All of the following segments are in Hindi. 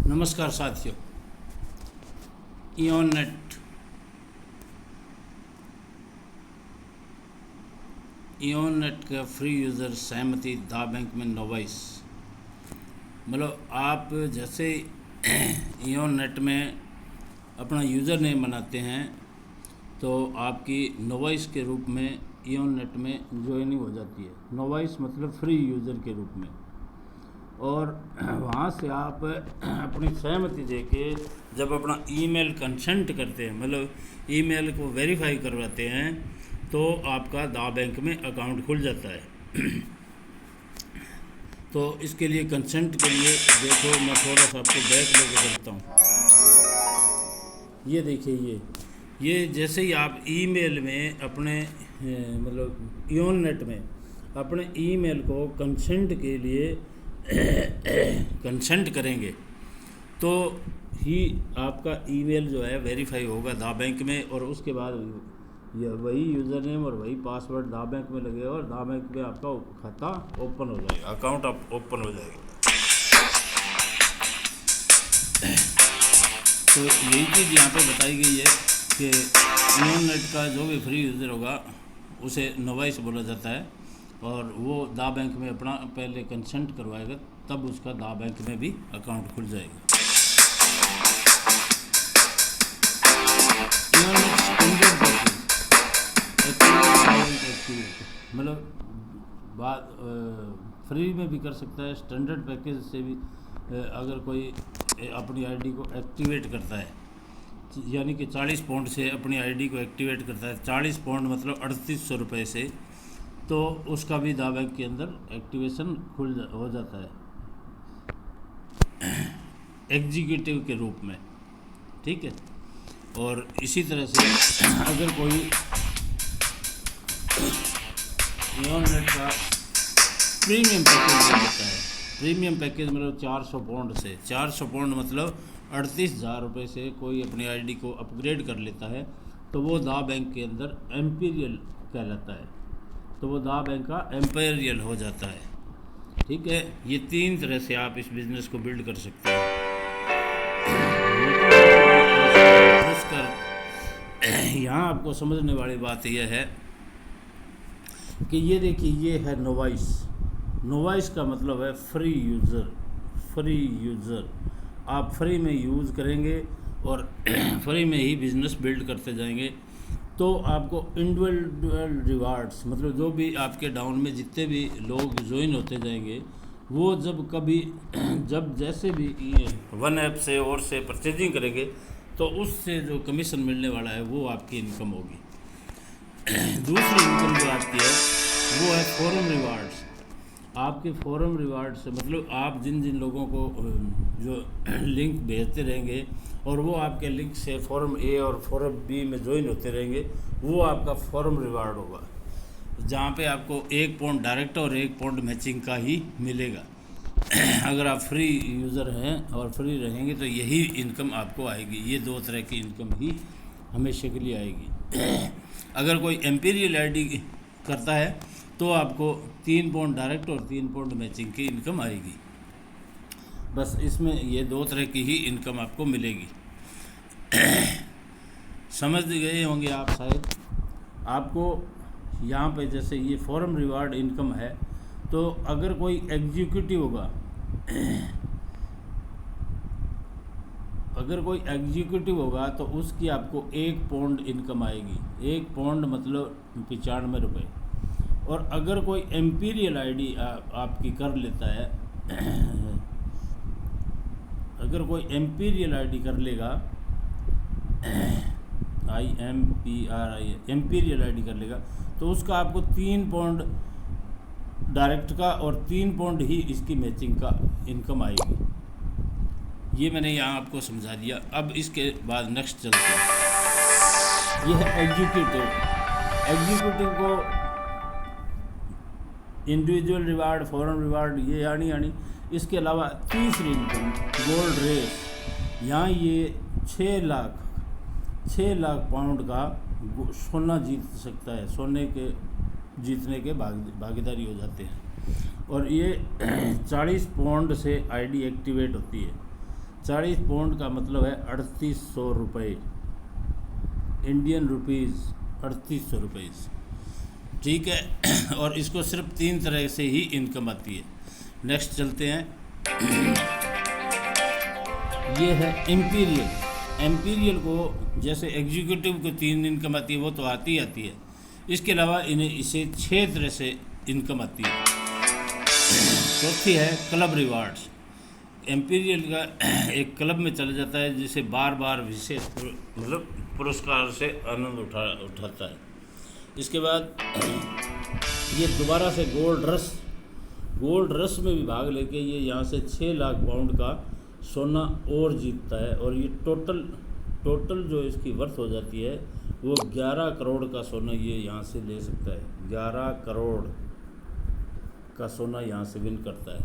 नमस्कार साथियों। ईओन नेट का फ्री यूज़र सहमति दा बैंक में नोवाइस। मतलब आप जैसे ईओन नेट में अपना यूज़र नेम बनाते हैं तो आपकी नोवाइस के रूप में ईओन नेट में ज्वाइनिंग हो जाती है। नोवाइस मतलब फ्री यूज़र के रूप में, और वहाँ से आप अपनी सहमति देके जब अपना ईमेल कंसेंट करते हैं, मतलब ईमेल को वेरीफाई करवाते हैं, तो आपका दा बैंक में अकाउंट खुल जाता है। तो इसके लिए कंसेंट के लिए देखो, मैं थोड़ा सा आपको बैक लेके चलता हूँ। ये देखिए, ये जैसे ही आप ईमेल में अपने मतलब ईओन नेट में अपने ईमेल को कंसेंट के लिए कंसेंट करेंगे तो ही आपका ईमेल जो है वेरीफाई होगा दा बैंक में, और उसके बाद वही यूज़र नेम और वही पासवर्ड दा बैंक में लगेगा और दा बैंक में आपका खाता ओपन हो जाएगा, अकाउंट आप ओपन हो जाएगा। तो यही चीज़ यहाँ पे बताई गई है कि ईओन नेट का जो भी फ्री यूज़र होगा उसे नोवाइस बोला जाता है, और वो दा बैंक में अपना पहले कंसेंट करवाएगा, तब उसका दा बैंक में भी अकाउंट खुल जाएगा। मतलब बात फ्री में भी कर सकता है, स्टैंडर्ड पैकेज से भी अगर कोई अपनी आईडी को एक्टिवेट करता है, यानी कि 40 पाउंड से अपनी आईडी को एक्टिवेट करता है, 40 पाउंड मतलब 3800 रुपये से, तो उसका भी दा बैंक के अंदर एक्टिवेशन हो जाता है एग्जीक्यूटिव के रूप में, ठीक है। और इसी तरह से अगर कोई ईओन नेट का प्रीमियम पैकेज लेता है, प्रीमियम पैकेज मतलब 400 पाउंड से, 400 पाउंड मतलब 38,000 रुपये से कोई अपनी आईडी को अपग्रेड कर लेता है, तो वो दा बैंक के अंदर एम्पीरियल कहलाता है, तो वो दा बैंक का एम्पेरियल हो जाता है, ठीक है। ये 3 तरह से आप इस बिज़नेस को बिल्ड कर सकते हैं। यहाँ आपको समझने वाली बात यह है कि ये देखिए, ये है नोवाइस। नोवाइस का मतलब है फ्री यूज़र। फ्री यूज़र आप फ्री में यूज़ करेंगे और फ्री में ही बिज़नेस बिल्ड करते जाएंगे, तो आपको इंडिविजुअल रिवार्ड्स, मतलब जो भी आपके डाउन में जितने भी लोग ज्वाइन होते जाएंगे, वो जब जैसे भी वन ऐप से और से परचेजिंग करेंगे, तो उससे जो कमीशन मिलने वाला है वो आपकी इनकम होगी। दूसरी इनकम जो आपकी है वो है फोरम रिवार्ड्स। आपके फोरम रिवार्ड से मतलब आप जिन जिन लोगों को जो लिंक भेजते रहेंगे और वो आपके लिंक से फोरम ए और फोरम बी में ज्वाइन होते रहेंगे, वो आपका फोरम रिवार्ड होगा, जहाँ पे आपको 1 पाउंड डायरेक्ट और 1 पाउंड मैचिंग का ही मिलेगा। अगर आप फ्री यूज़र हैं और फ्री रहेंगे तो यही इनकम आपको आएगी। ये 2 तरह की इनकम ही हमेशा के लिए आएगी। अगर कोई एम्पीरियल आईडी करता है तो आपको 3 पाउंड डायरेक्ट और 3 पाउंड मैचिंग की इनकम आएगी। बस इसमें ये 2 तरह की ही इनकम आपको मिलेगी। समझ गए होंगे आप शायद। आपको यहाँ पे जैसे ये फॉरम रिवार्ड इनकम है, तो अगर कोई एग्जीक्यूटिव होगा तो उसकी आपको 1 पाउंड इनकम आएगी। 1 पाउंड मतलब 95 रुपये। और अगर कोई एम्पीरियल आईडी आपकी कर लेता है अगर कोई एम्पीरियल आईडी कर लेगा, एम्पीरियल आईडी कर लेगा, तो उसका आपको 3 पाउंड डायरेक्ट का और 3 पाउंड ही इसकी मैचिंग का इनकम आएगी। ये मैंने यहाँ आपको समझा दिया। अब इसके बाद नेक्स्ट चलते हैं। यह है एग्जीक्यूटिव को इंडिविजुअल रिवार्ड, फॉरम रिवार्ड, ये यानी इसके अलावा तीसरी इनकम गोल्ड रेस। यहाँ ये 6 लाख पाउंड का सोना जीत सकता है, सोने के जीतने के भागीदारी हो जाते हैं। और ये 40 पाउंड से आईडी एक्टिवेट होती है। 40 पाउंड का मतलब है 3800 रुपये, इंडियन रुपीज़ 3800 रुपये। ठीक है। और इसको सिर्फ 3 तरह से ही इनकम आती है। नेक्स्ट चलते हैं। ये है इम्पीरियल। इम्पीरियल को जैसे एग्जीक्यूटिव को 3 इनकम आती है, वो तो आती है। इसके अलावा इसे 6 तरह से इनकम आती है। चौथी है क्लब रिवार्ड्स। एम्पीरियल का एक क्लब में चला जाता है, जिसे बार बार विशेष मतलब पुरस्कार से आनंद उठाता है। इसके बाद ये दोबारा से गोल्ड रश में भी भाग लेके ये यहाँ से 6 लाख पाउंड का सोना और जीतता है। और ये टोटल जो इसकी वर्थ हो जाती है वो 11 करोड़ का सोना ये यहाँ से ले सकता है। 11 करोड़ का सोना यहाँ से विन करता है।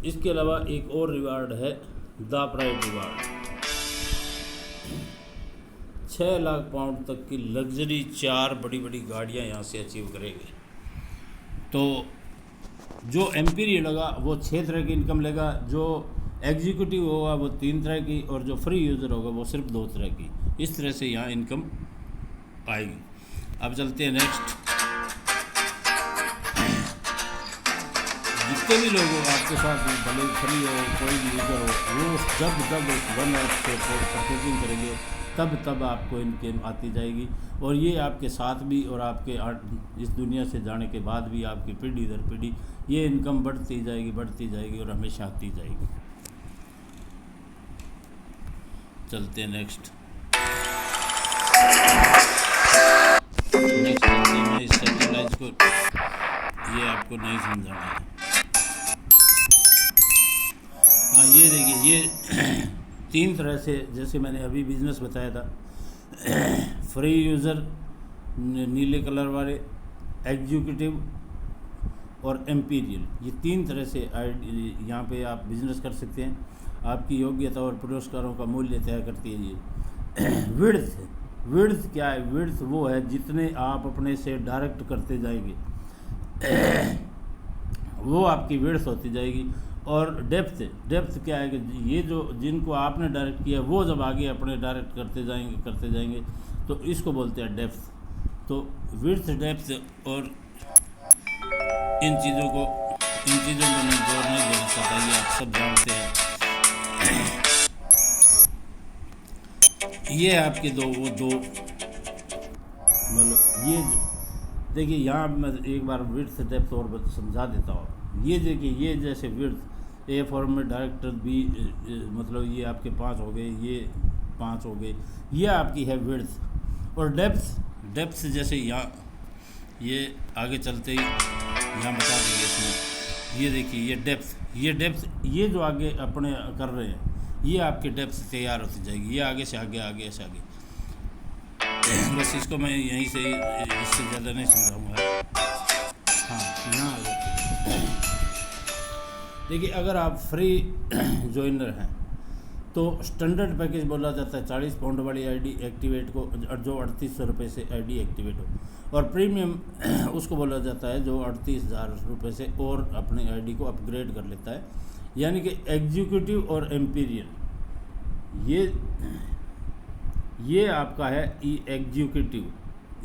इसके अलावा एक और रिवार्ड है the pride reward. 6 lakh pound तक की लग्जरी 4 बड़ी गाड़ियाँ यहाँ से अचीव करेंगे। तो जो एम्पीरियल होगा वो 6 तरह की इनकम लेगा, जो एग्जीक्यूटिव होगा वो 3 तरह की, और जो फ्री यूज़र होगा वो सिर्फ 2 तरह की। इस तरह से यहाँ इनकम आएगी। अब चलते हैं नेक्स्ट। जितने भी लोग हो आपके साथ, भले फ्री हो कोई भी यूज़र हो, वो जब 1 ऐप से परचेजिंग करेंगे तब आपको इनकम आती जाएगी। और ये आपके साथ भी और आपके इस दुनिया से जाने के बाद भी आपकी पीढ़ी दर पीढ़ी ये इनकम बढ़ती जाएगी और हमेशा आती जाएगी। चलते हैं नेक्स्ट। चलते हैं। मैं इस सेटेलाइज को ये आपको नहीं समझाना है। हाँ, ये देखिए, ये 3 तरह से, जैसे मैंने अभी बिजनेस बताया था, फ्री यूज़र नीले कलर वाले, एग्जीक्यूटिव और एम्पीरियल, ये 3 तरह से यहाँ पे आप बिजनेस कर सकते हैं। आपकी योग्यता और पुरस्कारों का मूल्य तय करती है ये। विड्थ क्या है? विड्थ वो है जितने आप अपने से डायरेक्ट करते जाएंगे वो आपकी विड्थ होती जाएगी। और डेप्थ क्या है कि ये जो जिनको आपने डायरेक्ट किया वो जब आगे अपने डायरेक्ट करते जाएंगे तो इसको बोलते हैं डेप्थ। तो विड्थ, डेप्थ और इन चीज़ों में मैं जोर नहीं देना चाहता, ये आप सब जानते हैं। ये आपके दो मतलब ये देखिए, यहाँ मैं एक बार विड्थ डेप्थ और समझा देता हूँ। ये देखिए, ये जैसे विड्थ ए फॉर्म में डायरेक्टर बी, मतलब ये आपके 5 हो गए, ये 5 हो गए, ये आपकी है विड्थ। और डेप्थ जैसे यहाँ ये आगे चलते ही यहाँ बता देंगे इसमें। ये देखिए, ये डेप्थ ये जो आगे अपने कर रहे हैं, ये आपकी डेप्थ तैयार होती जाएगी। ये आगे से आगे से आगे। बस इसको मैं यहीं से, इससे ज़्यादा नहीं समझाऊंगा। हाँ, यहाँ आ जाते। देखिए, अगर आप फ्री ज्वाइनर हैं तो स्टैंडर्ड पैकेज बोला जाता है 40 पाउंड वाली आईडी एक्टिवेट को, जो 3800 रुपये से आईडी एक्टिवेट हो। और प्रीमियम उसको बोला जाता है जो 38,000 रुपये से और अपनी आईडी को अपग्रेड कर लेता है। यानी कि एग्जीक्यूटिव और एम्पीरियल ये आपका है एग्जीक्यूटिव,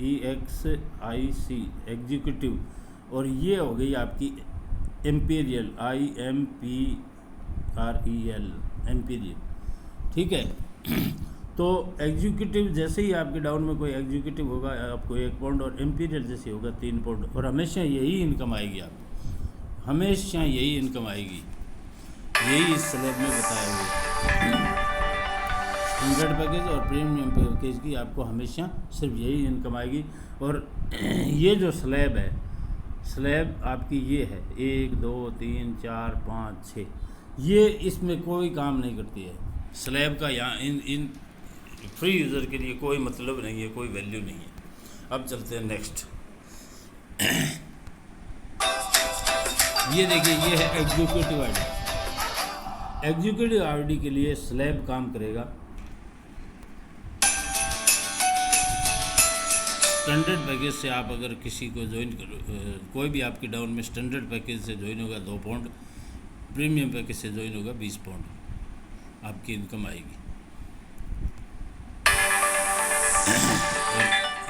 EXIC एग्जीक्यूटिव। और ये हो गई आपकी एम्पीरियल, IMPREL एम्पीरियल। ठीक है। तो एग्जीक्यूटिव जैसे ही आपके डाउन में कोई एग्जीक्यूटिव होगा आपको 1 पाउंड, और एम्पीरियल जैसे होगा 3 पाउंड। और हमेशा यही इनकम आएगी आपको, हमेशा यही इनकम आएगी। यही इस स्लैब में बताया हुआ स्टैंडर्ड पैकेज और प्रीमियम पैकेज की आपको हमेशा सिर्फ यही इनकम आएगी। और ये जो स्लैब है, स्लैब आपकी ये है 1 2 3 4 5 6, ये इसमें कोई काम नहीं करती है। स्लैब का यहाँ इन फ्री यूज़र के लिए कोई मतलब नहीं है, कोई वैल्यू नहीं है। अब चलते हैं नेक्स्ट। ये देखिए, ये है एग्जीक्यूटिव आईडी। एग्जीक्यूटिव आईडी के लिए स्लैब काम करेगा। स्टैंडर्ड पैकेज से आप अगर किसी को ज्वाइन कोई भी आपकी डाउन में स्टैंडर्ड पैकेज से ज्वाइन होगा 2 पाउंड, प्रीमियम पैकेज से ज्वाइन होगा 20 पाउंड। आपकी इनकम आएगी। और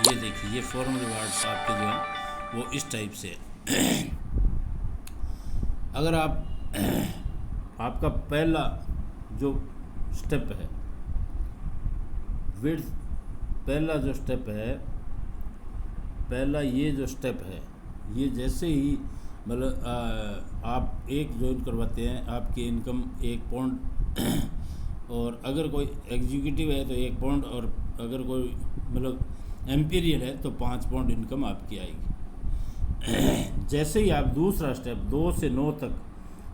ये देखिए, ये फॉर्म रिवार्ड्स आपके जो है वो इस टाइप से है। अगर आपका पहला जो स्टेप है विड्थ, पहला जो स्टेप है, पहला ये जो स्टेप है, ये जैसे ही मतलब आप एक ज्वाइन करवाते हैं, आपकी इनकम 1 पाउंड और अगर कोई एग्जीक्यूटिव है तो 1 पाउंड, और अगर कोई मतलब एम्पीरियल है तो 5 पाउंड इनकम आपकी आएगी। जैसे ही आप दूसरा स्टेप 2 से 9 तक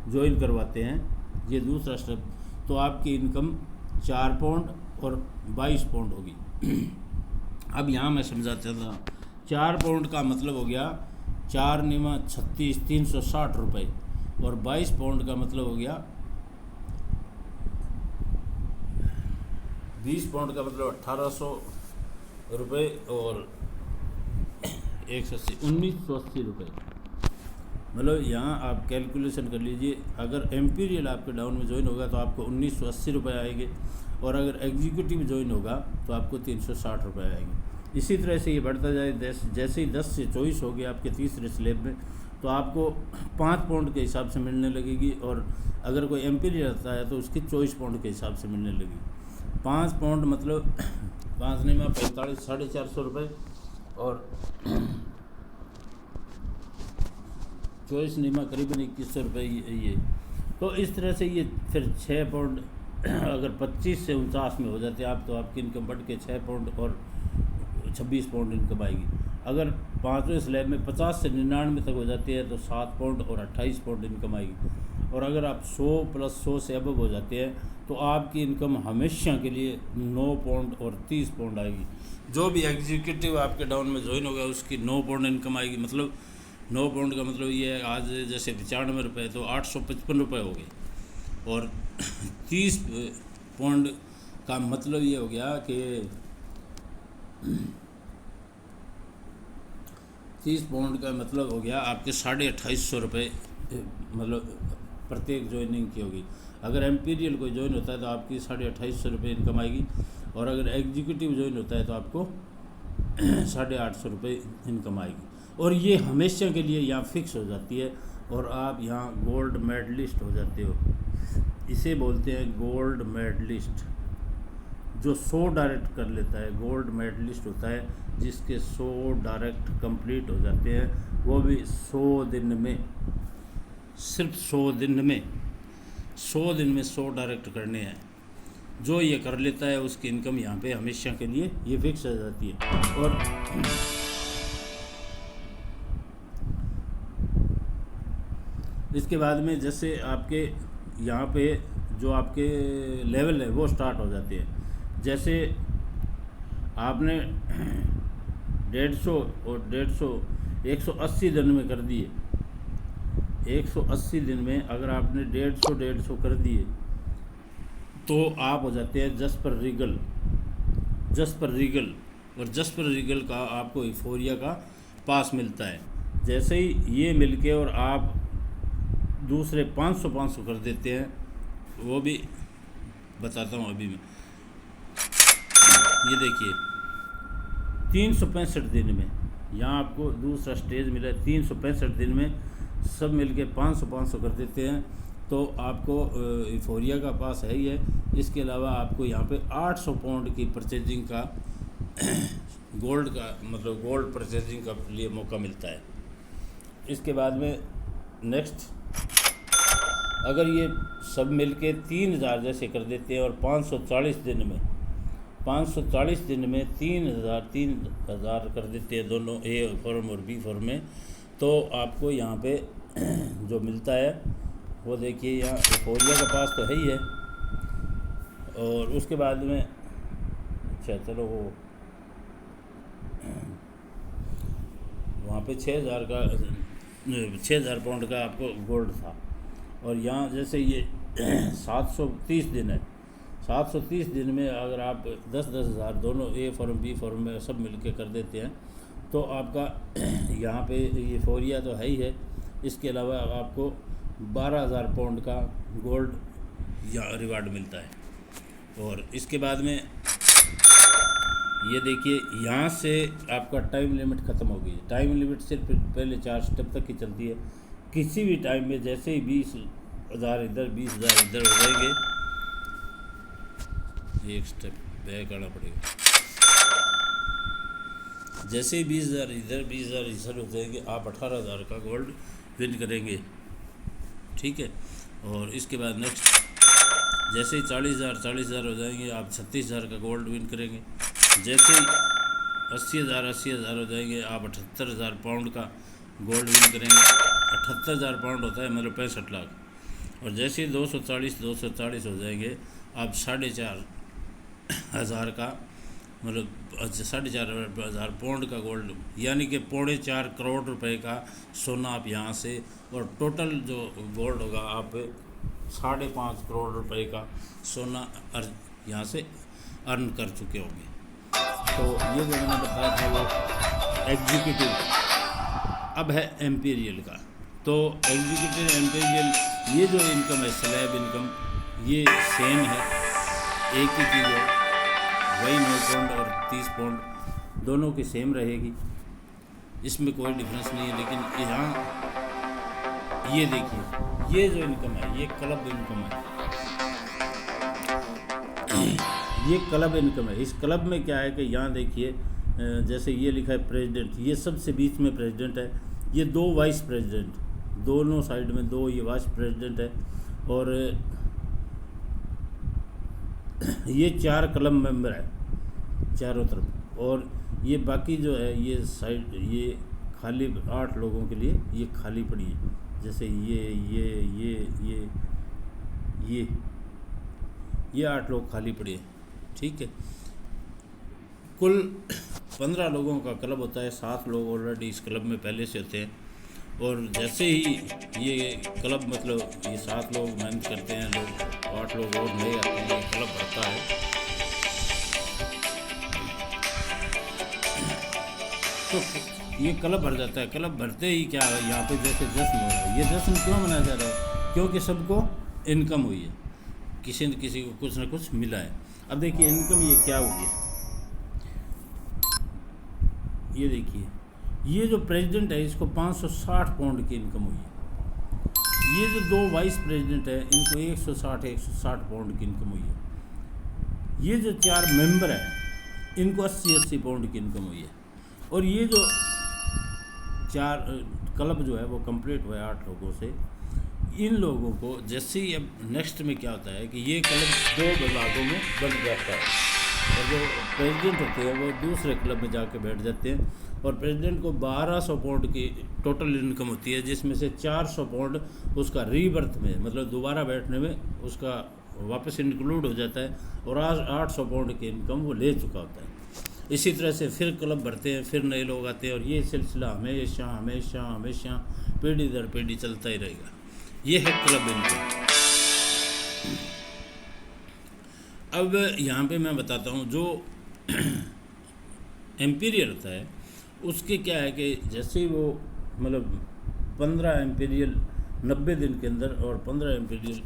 ज्वाइन करवाते हैं, ये दूसरा स्टेप, तो आपकी इनकम 4 पाउंड और 22 पाउंड होगी। अब यहाँ मैं समझाता था, 4 पाउंड का मतलब हो गया 4 निमा 36 360 रुपये, और 22 पाउंड का मतलब हो गया 20 पाउंड का मतलब 1800 रुपये, और 1980 रुपये। मतलब यहाँ आप कैलकुलेशन कर लीजिए, अगर एम्पीरियल आपके डाउन में ज्वाइन होगा तो आपको 1980 रुपये आएंगे, और अगर एग्जीक्यूटिव ज्वाइन होगा तो आपको 360 रुपये आएंगे। इसी तरह से ये बढ़ता जाए, जैसे ही 10 से 24 हो गया आपके तीसरे स्लैब में, तो आपको 5 पाउंड के हिसाब से मिलने लगेगी, और अगर कोई एम्पीरियल आता है तो उसकी 24 पाउंड के हिसाब से मिलने लगेगी। 5 पाउंड मतलब 5 नहीं में 45 450 रुपये, और 24 नीमा करीबन 2100 रुपये ये। तो इस तरह से ये फिर 6 पाउंड अगर 25 से 49 में हो जाते हैं आप, तो आपकी इनकम बढ़ के 6 पाउंड और 26 पाउंड इनकम आएगी। अगर 5वें स्लैब में 50 से 99 तक हो जाती है तो 7 पाउंड और 28 पाउंड इनकम आएगी। और अगर आप 100 प्लस 100 से अबव हो जाते हैं तो आपकी इनकम हमेशा के लिए 9 पाउंड और 30 पाउंड आएगी। जो भी एग्जीक्यूटिव आपके डाउन में ज्वाइन होगा उसकी 9 पाउंड इनकम आएगी। मतलब 9 पाउंड का मतलब ये है, आज जैसे 95 रुपये तो 855 रुपये हो गए, और 30 पाउंड का मतलब ये हो गया कि 30 पाउंड का मतलब हो गया आपके 2850 रुपये, मतलब प्रत्येक ज्वाइनिंग की होगी। अगर एम्पीरियल कोई ज्वाइन होता है तो आपकी 2850 रुपये इनकम आएगी, और अगर एग्जीक्यूटिव ज्वाइन होता है तो आपको 850 रुपये इनकम आएगी। और ये हमेशा के लिए यहाँ फिक्स हो जाती है, और आप यहाँ गोल्ड मेडलिस्ट हो जाते हो। इसे बोलते हैं गोल्ड मेडलिस्ट। जो 100 डायरेक्ट कर लेता है गोल्ड मेडलिस्ट होता है, जिसके 100 डायरेक्ट कंप्लीट हो जाते हैं, वो भी 100 दिन में, सिर्फ 100 दिन में 100 डायरेक्ट करने हैं। जो ये कर लेता है उसकी इनकम यहाँ पे हमेशा के लिए ये फिक्स हो जाती है। और इसके बाद में जैसे आपके यहाँ पे जो आपके लेवल है वो स्टार्ट हो जाते हैं। जैसे आपने 150 और 150 180 दिन में कर दिए, 180 दिन में अगर आपने 150 कर दिए तो आप हो जाते हैं जस्पर रीगल। और जस्पर रीगल का आपको यूफोरिया का पास मिलता है। जैसे ही ये मिलके और आप दूसरे 500 कर देते हैं, वो भी बताता हूँ अभी मैं। ये देखिए 365 दिन में यहाँ आपको दूसरा स्टेज मिला है। 365 दिन में सब मिलके 500 कर देते हैं तो आपको यूफोरिया का पास है ही है। इसके अलावा आपको यहाँ पे 800 पाउंड की परचेजिंग का गोल्ड का मतलब गोल्ड परचेजिंग का लिए मौका मिलता है। इसके बाद में नेक्स्ट अगर ये सब मिलके 3000 जैसे कर देते हैं और 540 दिन में 3000 कर देते हैं दोनों ए फॉर्म और बी फॉर्म में, तो आपको यहाँ पे जो मिलता है वो देखिए यहाँ यूफोरिया का पास तो है ही है। और उसके बाद में अच्छा चलो वो वहाँ पे 6000 पाउंड का आपको गोल्ड था। और यहाँ जैसे ये 730 दिन है, 730 दिन में अगर आप 10-10 हज़ार दोनों ए फॉर्म बी फॉर्म में सब मिलके कर देते हैं तो आपका यहाँ पे ये यूफोरिया तो है ही है। इसके अलावा आपको 12,000 पाउंड का गोल्ड या रिवार्ड मिलता है। और इसके बाद में ये देखिए यहाँ से आपका टाइम लिमिट ख़त्म हो गई है। टाइम लिमिट सिर्फ पहले 4 स्टेप तक ही चलती है। किसी भी टाइम में जैसे ही 20,000 इधर 20,000 इधर हो जाएंगे, एक स्टेप बैक आना पड़ेगा। जैसे ही 20,000 इधर 20,000 इधर हो जाएंगे, आप 18,000 का गोल्ड विन करेंगे, ठीक है। और इसके बाद नेक्स्ट जैसे ही 40,000 हो जाएंगे, आप 36,000 का गोल्ड विन करेंगे। जैसे ही 80,000 हो जाएंगे, आप 78,000 पाउंड का गोल्ड विन करेंगे। 78,000 पाउंड होता है मतलब 65 लाख। और जैसे ही 240 हो जाएंगे, आप 4,500 का मतलब 4,500 पाउंड का गोल्ड, यानी कि 4.25 करोड़ रुपए का सोना आप यहाँ से, और टोटल जो गोल्ड होगा आप 5.5 करोड़ रुपए का सोना यहाँ से अर्न कर चुके होंगे। तो ये जो मैंने बताया था वो एग्जीक्यूटिव। अब है एम्पीरियल का। तो एग्जीक्यूटिव एम्पीरियल ये जो इनकम है, स्लैब इनकम, ये सेम है, एक ही चीज़ है, वही 9 पाउंड और 30 पाउंड दोनों की सेम रहेगी, इसमें कोई डिफरेंस नहीं है। लेकिन यहाँ ये देखिए, ये जो इनकम है ये क्लब इनकम है, ये क्लब इनकम है। इस क्लब में क्या है कि यहाँ देखिए, जैसे ये लिखा है प्रेसिडेंट, ये सबसे बीच में प्रेसिडेंट है, ये 2 वाइस प्रेसिडेंट, दोनों साइड में 2 ये वाइस प्रेसिडेंट है, और ये 4 क्लब मेंबर है चारों तरफ। और ये बाकी जो है ये साइड ये खाली 8 लोगों के लिए ये खाली पड़ी है, जैसे ये 8 लोग खाली पड़े हैं, ठीक है। कुल 15 लोगों का क्लब होता है, 7 लोग ऑलरेडी इस क्लब में पहले से होते हैं। और जैसे ही ये क्लब मतलब ये 7 लोग मेहनत करते हैं, लोग 8 लोग और नए आते हैं, ये क्लब भरता है। तो ये क्लब भर जाता है। क्लब भरते ही क्या है, यहाँ पे जैसे जश्न हो रहा है। ये जश्न क्यों मनाया जा रहा है? क्योंकि सबको इनकम हुई है, किसी न किसी को कुछ ना कुछ मिला है। अब देखिए इनकम ये क्या हुई है, ये देखिए, ये जो प्रेसिडेंट है इसको 560 पाउंड की इनकम हुई है। ये जो 2 वाइस प्रेसिडेंट है इनको 160 पाउंड की इनकम हुई है। ये जो 4 मेंबर है इनको 80 पाउंड की इनकम हुई है। और ये जो 4 क्लब जो है वो कंप्लीट हुआ है 8 लोगों से। इन लोगों को जैसे ही अब नेक्स्ट में क्या होता है कि ये क्लब 2 विभागों में बन जाता है, और जो प्रेसिडेंट होते हैं वो दूसरे क्लब में जाके बैठ जाते हैं। और प्रेसिडेंट को 1200 पाउंड की टोटल इनकम होती है, जिसमें से 400 पाउंड उसका रीबर्थ में मतलब दोबारा बैठने में उसका वापस इंक्लूड हो जाता है, और आज 800 पाउंड की इनकम वो ले चुका होता है। इसी तरह से फिर क्लब भरते हैं, फिर नए लोग आते हैं, और ये सिलसिला हमेशा हमेशा हमेशा पीढ़ी दर पीढ़ी चलता ही रहेगा। ये है क्लब इनकम। अब यहाँ पे मैं बताता हूँ जो एम्पीरियल होता है उसके क्या है कि जैसे ही वो मतलब 15 एम्पीरियल 90 दिन के अंदर, और 15 एम्पीरियल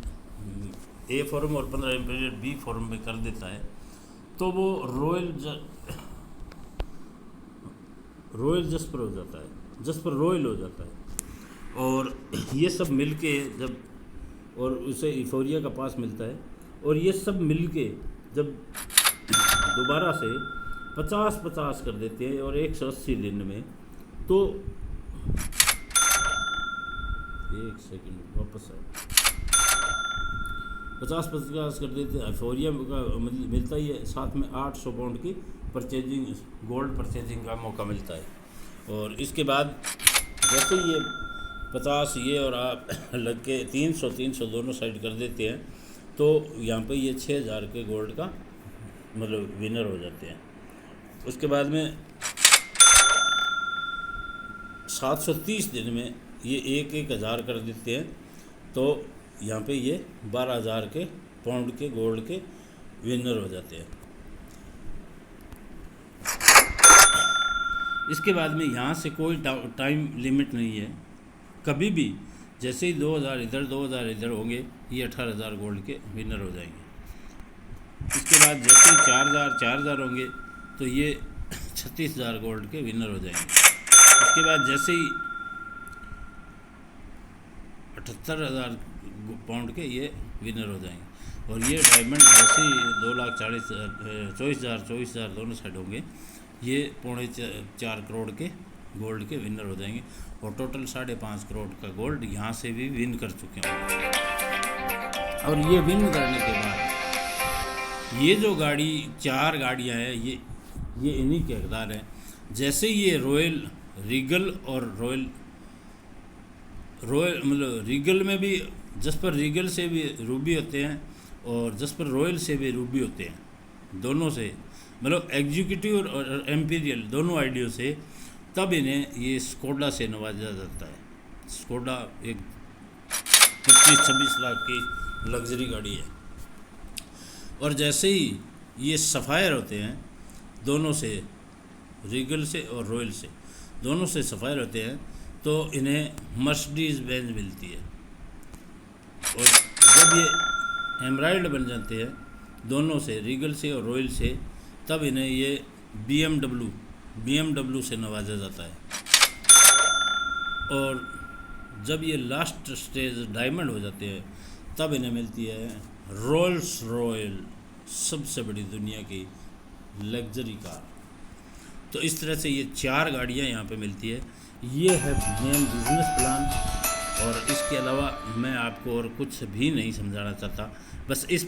ए फॉर्म और 15 एम्पीरियल बी फॉर्म में कर देता है, तो वो रॉयल जस्पर हो जाता है, जस्पर रॉयल हो जाता है। और ये सब मिलके जब, और उसे इफोरिया का पास मिलता है, और ये सब मिलके जब दोबारा से 50-50 कर देते हैं और 180 दिन में, तो एक सेकंड वापस आए, 50-50 कर देते हैं। इफोरिया का मिलता ही है, साथ में 800 पाउंड की परचेजिंग गोल्ड परचेजिंग का मौका मिलता है। और इसके बाद जैसे ये 50 ये और आप लग के 300 दोनों साइड कर देते हैं, तो यहाँ पे ये 6,000 के गोल्ड का मतलब विनर हो जाते हैं। उसके बाद में 730 दिन में ये 1,000 कर देते हैं, तो यहाँ पे ये 12,000 के पाउंड के गोल्ड के विनर हो जाते हैं। इसके बाद में यहाँ से कोई टाइम लिमिट नहीं है, कभी भी जैसे ही 2,000 इधर 2,000 इधर होंगे, ये 18,000 गोल्ड के विनर हो जाएंगे। इसके बाद जैसे ही 4,000 होंगे तो ये 36,000 गोल्ड के विनर हो जाएंगे। उसके बाद जैसे ही 78,000 पाउंड के ये विनर हो जाएंगे। और ये डायमंड जैसे ही 2,40,24,000 दोनों साइड होंगे, ये 4.25 करोड़ के गोल्ड के विनर हो जाएंगे। और टोटल 5.5 करोड़ का गोल्ड यहाँ से भी विन कर चुके होंगे। और ये विन करने के बाद ये जो गाड़ी 4 गाड़ियाँ हैं, ये इन्हीं के हकदार हैं। जैसे ये रॉयल रीगल और रॉयल मतलब रीगल में भी जसपर रीगल से भी रूबी होते हैं और जसपर रॉयल से भी रूबी होते हैं, दोनों से मतलब एग्जीक्यूटिव और एम्पीरियल दोनों आईडियो से, तब इन्हें ये स्कोडा से नवाजा जाता है। स्कोडा एक 25-26 लाख की लग्जरी गाड़ी है। और जैसे ही ये सफ़ायर होते हैं दोनों से, रीगल से और रॉयल से, दोनों से सफ़ायर होते हैं, तो इन्हें मर्सिडीज़ बेंज मिलती है। और जब ये एमराल्ड बन जाते हैं दोनों से, रीगल से और रॉयल से, तब इन्हें ये BMW से नवाजा जाता है। और जब ये लास्ट स्टेज डायमंड हो जाते हैं, तब इन्हें मिलती है रोल्स रॉयल, सबसे बड़ी दुनिया की लग्जरी कार। तो इस तरह से ये 4 गाड़ियाँ यहाँ पे मिलती है। ये है मेन बिजनेस प्लान। और इसके अलावा मैं आपको और कुछ भी नहीं समझाना चाहता, बस इस